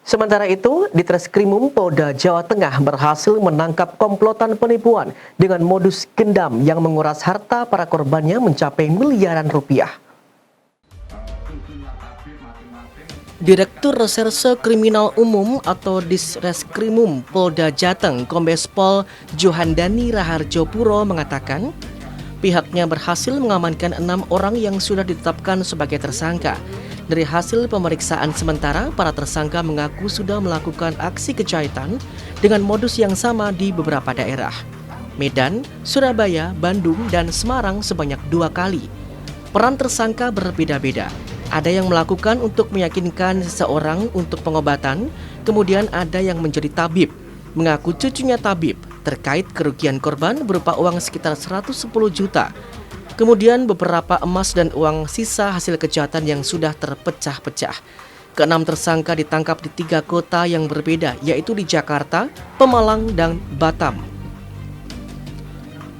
Sementara itu, Ditreskrimum Polda Jawa Tengah berhasil menangkap komplotan penipuan dengan modus gendam yang menguras harta para korbannya mencapai miliaran rupiah. Direktur Reserse Kriminal Umum atau Ditreskrimum Polda Jateng, Kombes Pol Johandani Raharjo Puro mengatakan, pihaknya berhasil mengamankan 6 orang yang sudah ditetapkan sebagai tersangka. Dari hasil pemeriksaan sementara, para tersangka mengaku sudah melakukan aksi kejahatan dengan modus yang sama di beberapa daerah. Medan, Surabaya, Bandung, dan Semarang sebanyak 2 kali. Peran tersangka berbeda-beda. Ada yang melakukan untuk meyakinkan seseorang untuk pengobatan, kemudian ada yang menjadi tabib, mengaku cucunya tabib terkait kerugian korban berupa uang sekitar 110 juta. Kemudian beberapa emas dan uang sisa hasil kejahatan yang sudah terpecah-pecah. Keenam tersangka ditangkap di 3 kota yang berbeda, yaitu di Jakarta, Pemalang, dan Batam.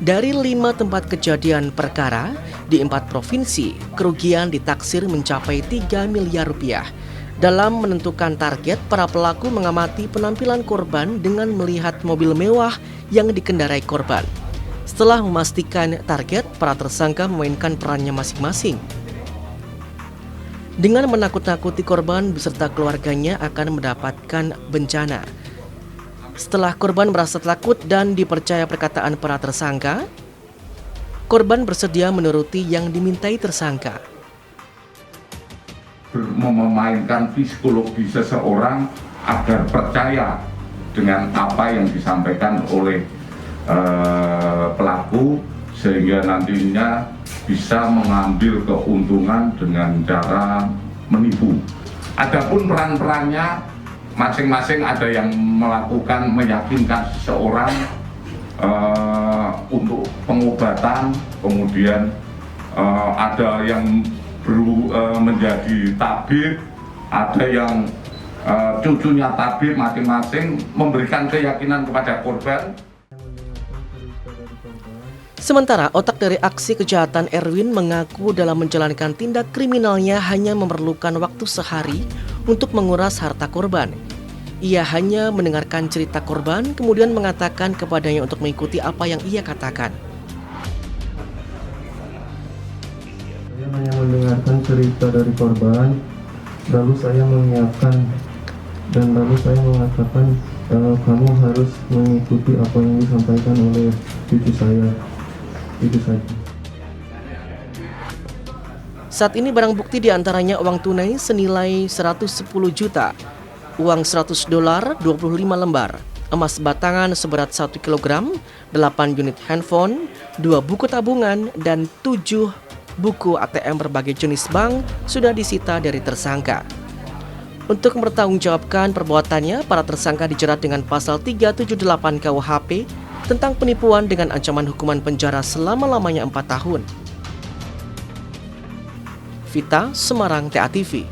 Dari 5 tempat kejadian perkara di 4 provinsi, kerugian ditaksir mencapai 3 miliar rupiah. Dalam menentukan target, para pelaku mengamati penampilan korban dengan melihat mobil mewah yang dikendarai korban. Setelah memastikan target, para tersangka memainkan perannya masing-masing. Dengan menakut-nakuti korban beserta keluarganya akan mendapatkan bencana. Setelah korban merasa takut dan dipercaya perkataan para tersangka, korban bersedia menuruti yang dimintai tersangka. Memainkan psikologi seseorang agar percaya dengan apa yang disampaikan oleh pelaku, sehingga nantinya bisa mengambil keuntungan dengan cara menipu. Adapun peran-perannya masing-masing, ada yang melakukan meyakinkan seseorang untuk pengobatan, kemudian ada yang menjadi tabib, ada yang cucunya tabib, masing-masing memberikan keyakinan kepada korban. Sementara otak dari aksi kejahatan Erwin mengaku dalam menjalankan tindak kriminalnya hanya memerlukan waktu sehari untuk menguras harta korban. Ia hanya mendengarkan cerita korban, kemudian mengatakan kepadanya untuk mengikuti apa yang ia katakan. Saya hanya mendengarkan cerita dari korban, lalu saya menyiapkan dan lalu saya mengatakan kamu harus mengikuti apa yang disampaikan oleh cucu saya. Itu saja. Saat ini barang bukti diantaranya uang tunai senilai 110 juta, uang $100, 25 lembar, emas batangan seberat 1 kg, 8 unit handphone, 2 buku tabungan, dan 7 buku ATM berbagai jenis bank sudah disita dari tersangka. Untuk mempertanggungjawabkan perbuatannya, para tersangka dijerat dengan pasal 378 KUHP tentang penipuan dengan ancaman hukuman penjara selama-lamanya 4 tahun. Vita, Semarang, TA TV.